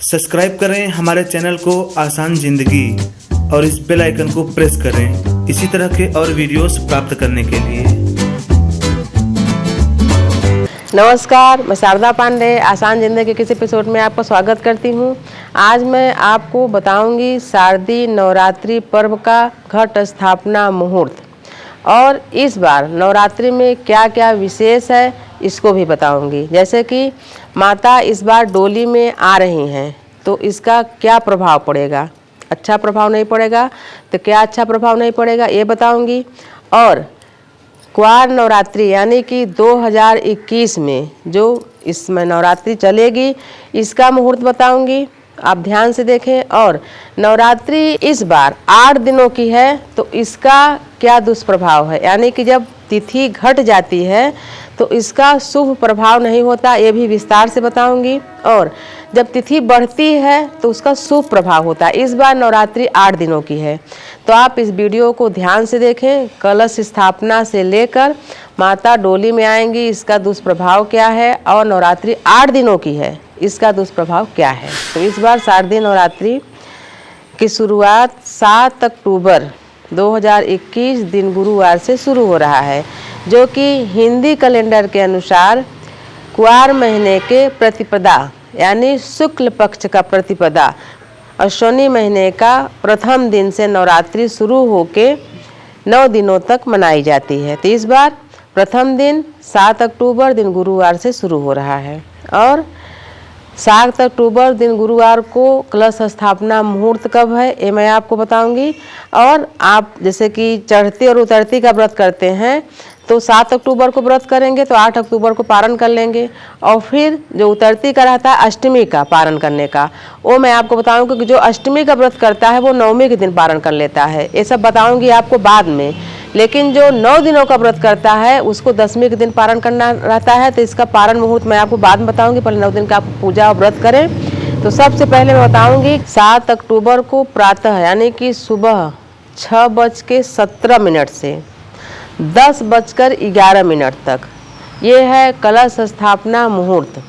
Subscribe करें हमारे channel को आसान जिंदगी और इस बेल आइकन को प्रेस करें इसी तरह के और वीडियोस प्राप्त करने के लिए। नमस्कार, मैं शारदा पांडे आसान जिंदगी के किसी एपिसोड में आपका स्वागत करती हूं। आज मैं आपको बताऊंगी शारदीय नवरात्रि पर्व का घट स्थापना मुहूर्त और इस बार नवरात्रि में क्या क्या विशेष है इसको भी बताऊंगी। जैसे कि माता इस बार डोली में आ रही हैं तो इसका क्या प्रभाव पड़ेगा, अच्छा प्रभाव नहीं पड़ेगा तो क्या अच्छा प्रभाव नहीं पड़ेगा ये बताऊंगी। और क्वार नवरात्रि यानी कि 2021 में जो इसमें नवरात्रि चलेगी इसका मुहूर्त बताऊंगी, आप ध्यान से देखें। और नवरात्रि इस बार 8 दिनों की है तो इसका क्या दुष्प्रभाव है, यानी कि जब तिथि घट जाती है तो इसका शुभ प्रभाव नहीं होता, ये भी विस्तार से बताऊंगी। और जब तिथि बढ़ती है तो उसका शुभ प्रभाव होता है। इस बार नवरात्रि 8 दिनों की है तो आप इस वीडियो को ध्यान से देखें। कलश स्थापना से लेकर माता डोली में आएंगी इसका दुष्प्रभाव क्या है, और नवरात्रि 8 दिनों की है इसका दुष्प्रभाव क्या है। तो इस बार शारदीय नवरात्रि की शुरुआत 7 अक्टूबर 2021 दिन गुरुवार से शुरू हो रहा है, जो कि हिंदी कैलेंडर के अनुसार क्वार महीने के प्रतिपदा यानी शुक्ल पक्ष का प्रतिपदा अश्विनी महीने का प्रथम दिन से नवरात्रि शुरू होके 9 दिनों तक मनाई जाती है। तो इस बार प्रथम दिन 7 अक्टूबर दिन गुरुवार से शुरू हो रहा है और 7 अक्टूबर दिन गुरुवार को कलश स्थापना मुहूर्त कब है ये मैं आपको बताऊंगी। और आप जैसे कि चढ़ती और उतरती का व्रत करते हैं तो 7 अक्टूबर को व्रत करेंगे तो 8 अक्टूबर को पारण कर लेंगे, और फिर जो उतरती का रहता है अष्टमी का पारण करने का वो मैं आपको बताऊंगी कि जो अष्टमी का व्रत करता है वो नवमी के दिन पारण कर लेता है। ये सब बताऊंगी आपको बाद में। लेकिन जो 9 दिनों का व्रत करता है उसको 10वीं के दिन पारण करना रहता है, तो इसका पारण मुहूर्त मैं आपको बाद में बताऊंगी। पहले 9 दिन का आप पूजा और व्रत करें। तो सबसे पहले मैं बताऊंगी 7 अक्टूबर को प्रातः यानी कि सुबह 6:17 से 10:11 तक ये है कलश स्थापना मुहूर्त,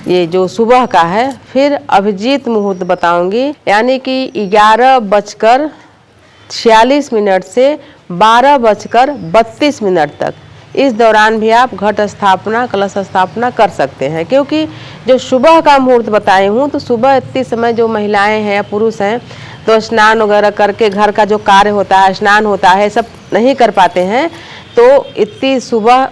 ये जो सुबह का है। फिर अभिजीत मुहूर्त बताऊंगी यानी कि 11:46 से 12:32 तक। इस दौरान भी आप घट स्थापना कलश स्थापना कर सकते हैं, क्योंकि जो सुबह का मुहूर्त बताई हूँ तो सुबह इतने समय जो महिलाएं हैं या पुरुष हैं तो स्नान वगैरह करके घर का जो कार्य होता है, स्नान होता है, सब नहीं कर पाते हैं तो इतनी सुबह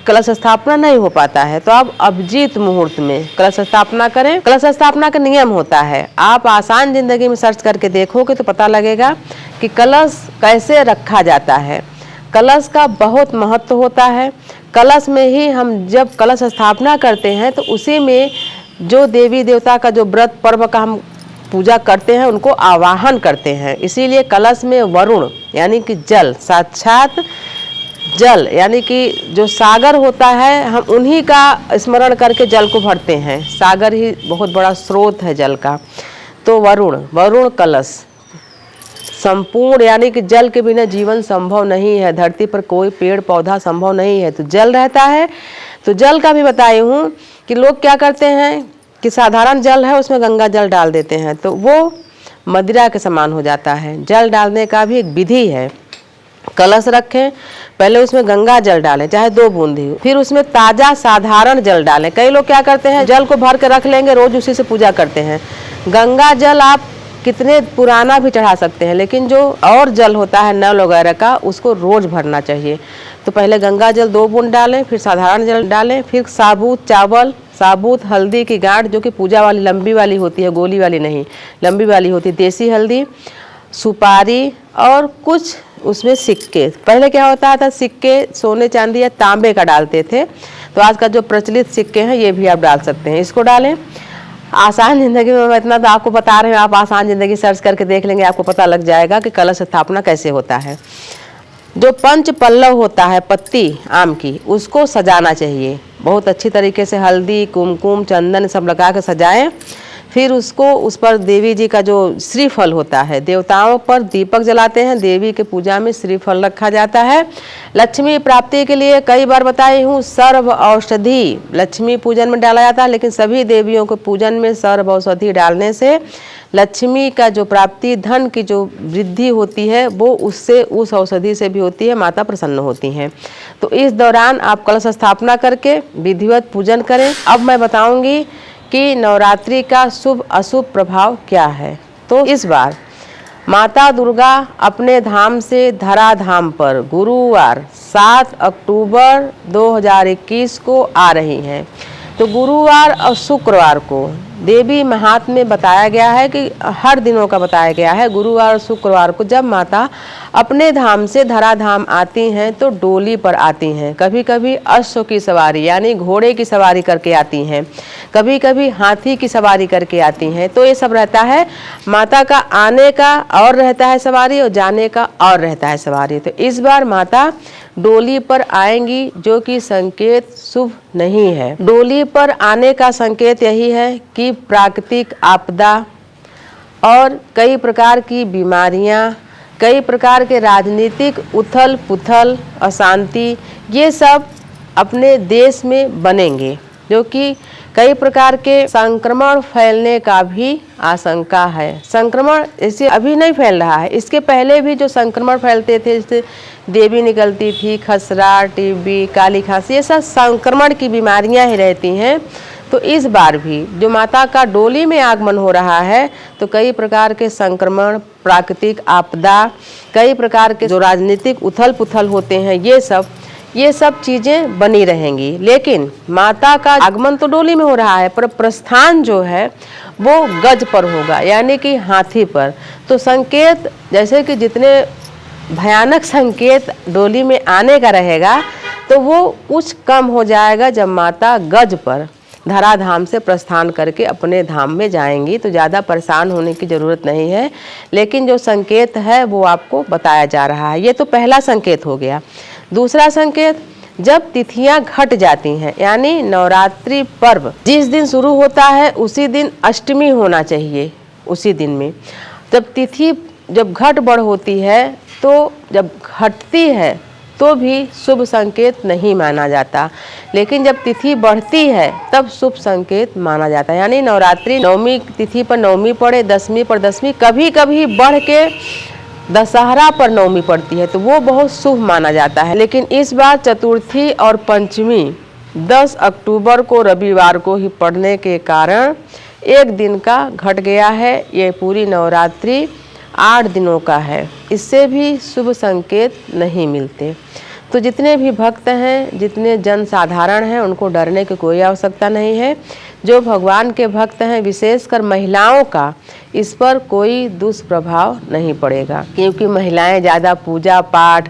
कलश स्थापना नहीं हो पाता है। तो आप अभिजीत मुहूर्त में कलश स्थापना करें। कलश स्थापना का नियम होता है, आप आसान जिंदगी में सर्च करके देखोगे तो पता लगेगा कि कलश कैसे रखा जाता है। कलश का बहुत महत्व होता है। कलश में ही हम जब कलश स्थापना करते हैं तो उसी में जो देवी देवता का जो व्रत पर्व का हम पूजा करते हैं उनको आवाहन करते हैं। इसीलिए कलश में वरुण यानी कि जल, साक्षात जल यानी कि जो सागर होता है हम उन्हीं का स्मरण करके जल को भरते हैं। सागर ही बहुत बड़ा स्रोत है जल का। तो वरुण कलश संपूर्ण यानी कि जल के बिना जीवन संभव नहीं है। धरती पर कोई पेड़ पौधा संभव नहीं है तो जल रहता है। तो जल का भी बताई हूँ कि लोग क्या करते हैं कि साधारण जल है उसमें गंगा जल डाल देते हैं तो वो मदिरा के समान हो जाता है। जल डालने का भी एक विधि है। कलश रखें, पहले उसमें गंगा जल डालें चाहे 2 बूंद ही, फिर उसमें ताज़ा साधारण जल डालें। कई लोग क्या करते हैं जल को भर के रख लेंगे, रोज उसी से पूजा करते हैं। गंगा जल आप कितने पुराना भी चढ़ा सकते हैं, लेकिन जो और जल होता है नल वगैरह का उसको रोज भरना चाहिए। तो पहले गंगा जल 2 बूंद डालें, फिर साधारण जल डालें, फिर साबुत चावल, साबुत हल्दी की गांठ जो कि पूजा वाली लंबी वाली होती है, गोली वाली नहीं, लंबी वाली होती है, देसी हल्दी, सुपारी और कुछ उसमें सिक्के। पहले क्या होता था सिक्के सोने चांदी या तांबे का डालते थे, तो आज का जो प्रचलित सिक्के हैं ये भी आप डाल सकते हैं, इसको डालें। आसान जिंदगी में मैं इतना तो आपको बता रहे हैं, आप आसान जिंदगी सर्च करके देख लेंगे, आपको पता लग जाएगा कि कलश स्थापना कैसे होता है। जो पंच पल्लव होता है पत्ती आम की उसको सजाना चाहिए बहुत अच्छी तरीके से, हल्दी कुमकुम चंदन सब लगा के सजाएं। फिर उसको उस पर देवी जी का जो श्रीफल होता है, देवताओं पर दीपक जलाते हैं, देवी के पूजा में श्रीफल रखा जाता है। लक्ष्मी प्राप्ति के लिए कई बार बताई हूँ, सर्व औषधि लक्ष्मी पूजन में डाला जाता है, लेकिन सभी देवियों के पूजन में सर्व औषधि डालने से लक्ष्मी का जो प्राप्ति, धन की जो वृद्धि होती है वो उससे, उस औषधि से भी होती है, माता प्रसन्न होती हैं। तो इस दौरान आप कलश स्थापना करके विधिवत पूजन करें। अब मैं बताऊंगी कि नवरात्रि का शुभ अशुभ प्रभाव क्या है। तो इस बार माता दुर्गा अपने धाम से धरा धाम पर गुरुवार 7 अक्टूबर 2021 को आ रही हैं। तो गुरुवार और शुक्रवार को देवी महात्म्य में बताया गया है कि हर दिनों का बताया गया है, गुरुवार और शुक्रवार को जब माता अपने धाम से धरा धाम आती हैं तो डोली पर आती हैं। कभी कभी अश्व की सवारी यानी घोड़े की सवारी करके आती हैं, कभी कभी हाथी की सवारी करके आती हैं। तो ये सब रहता है, माता का आने का और रहता है सवारी और जाने का और रहता है सवारी। तो इस बार माता डोली पर आएंगी, जो कि संकेत शुभ नहीं है। डोली पर आने का संकेत यही है कि प्राकृतिक आपदा और कई प्रकार की बीमारियां, कई प्रकार के राजनीतिक उथल पुथल, अशांति, ये सब अपने देश में बनेंगे, जो कि कई प्रकार के संक्रमण फैलने का भी आशंका है। संक्रमण ऐसे अभी नहीं फैल रहा है, इसके पहले भी जो संक्रमण फैलते थे, जैसे देवी निकलती थी, खसरा, टीबी, काली खांसी, ये सब संक्रमण की बीमारियां ही रहती हैं। तो इस बार भी जो माता का डोली में आगमन हो रहा है, तो कई प्रकार के संक्रमण, प्राकृतिक आपदा, कई प्रकार के जो राजनीतिक उथल पुथल होते हैं, ये सब चीज़ें बनी रहेंगी। लेकिन माता का आगमन तो डोली में हो रहा है, पर प्रस्थान जो है वो गज पर होगा, यानी कि हाथी पर। तो संकेत, जैसे कि जितने भयानक संकेत डोली में आने का रहेगा, तो वो कुछ कम हो जाएगा जब माता गज पर धरा धाम से प्रस्थान करके अपने धाम में जाएंगी। तो ज़्यादा परेशान होने की ज़रूरत नहीं है, लेकिन जो संकेत है वो आपको बताया जा रहा है। ये तो पहला संकेत हो गया। दूसरा संकेत, जब तिथियां घट जाती हैं, यानी नवरात्रि पर्व जिस दिन शुरू होता है उसी दिन अष्टमी होना चाहिए। उसी दिन में जब तिथि जब घट बढ़ होती है, तो जब घटती है तो भी शुभ संकेत नहीं माना जाता, लेकिन जब तिथि बढ़ती है तब शुभ संकेत माना जाता है। यानी नवरात्रि नवमी तिथि पर नवमी पड़े, दशमी पर दशमी, कभी कभी बढ़ के दशहरा पर नवमी पड़ती है, तो वो बहुत शुभ माना जाता है। लेकिन इस बार चतुर्थी और पंचमी 10 अक्टूबर को रविवार को ही पड़ने के कारण एक दिन का घट गया है। ये पूरी नवरात्रि 8 दिनों का है, इससे भी शुभ संकेत नहीं मिलते। तो जितने भी भक्त हैं, जितने जन साधारण हैं, उनको डरने की कोई आवश्यकता नहीं है। जो भगवान के भक्त हैं, विशेषकर महिलाओं का इस पर कोई दुष्प्रभाव नहीं पड़ेगा, क्योंकि महिलाएं ज़्यादा पूजा पाठ,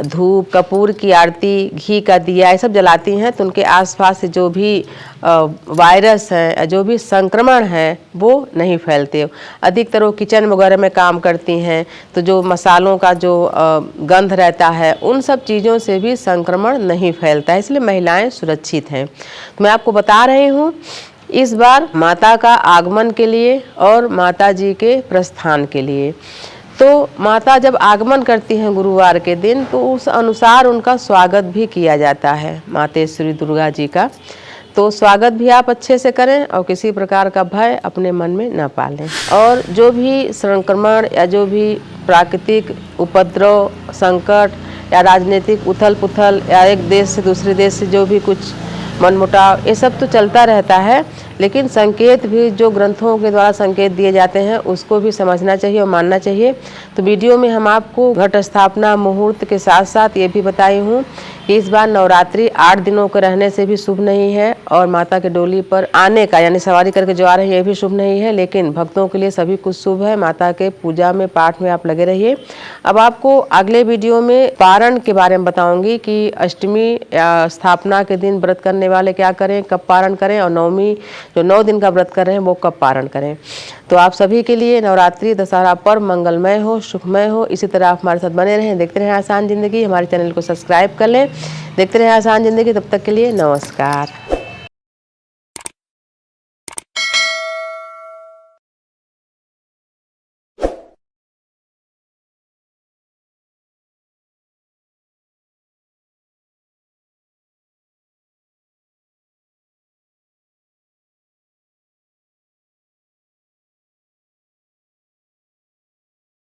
धूप, कपूर की आरती, घी का दिया, ये सब जलाती हैं। तो उनके आसपास से जो भी वायरस हैं, जो भी संक्रमण हैं, वो नहीं फैलते। अधिकतर वो किचन वगैरह में काम करती हैं, तो जो मसालों का जो गंध रहता है, उन सब चीज़ों से भी संक्रमण नहीं फैलता है, इसलिए महिलाएं सुरक्षित हैं। तो मैं आपको बता रही हूँ इस बार माता का आगमन के लिए और माता जी के प्रस्थान के लिए। तो माता जब आगमन करती हैं गुरुवार के दिन, तो उस अनुसार उनका स्वागत भी किया जाता है मातेश्वरी दुर्गा जी का। तो स्वागत भी आप अच्छे से करें और किसी प्रकार का भय अपने मन में न पालें। और जो भी संक्रमण या जो भी प्राकृतिक उपद्रव, संकट या राजनीतिक उथल पुथल या एक देश से दूसरे देश से जो भी कुछ मनमुटाव, ये सब तो चलता रहता है, लेकिन संकेत भी जो ग्रंथों के द्वारा संकेत दिए जाते हैं उसको भी समझना चाहिए और मानना चाहिए। तो वीडियो में हम आपको घट स्थापना मुहूर्त के साथ साथ ये भी बताई हूँ कि इस बार नवरात्रि 8 दिनों के रहने से भी शुभ नहीं है, और माता के डोली पर आने का यानी सवारी करके जो आ रहे हैं ये भी शुभ नहीं है, लेकिन भक्तों के लिए सभी कुछ शुभ है। माता के पूजा में, पाठ में आप लगे रहिए। अब आपको अगले वीडियो में पारण के बारे में बताऊंगी कि अष्टमी या स्थापना के दिन व्रत करने वाले क्या करें, कब पारण करें, और नवमी जो 9 दिन का व्रत कर रहे हैं वो कब पारण करें। तो आप सभी के लिए नवरात्रि दशहरा पर्व मंगलमय हो, सुखमय हो। इसी तरह आप हमारे साथ बने रहें, देखते रहें आसान ज़िंदगी। हमारे चैनल को सब्सक्राइब कर लें, देखते रहें आसान ज़िंदगी। तब तक के लिए नमस्कार।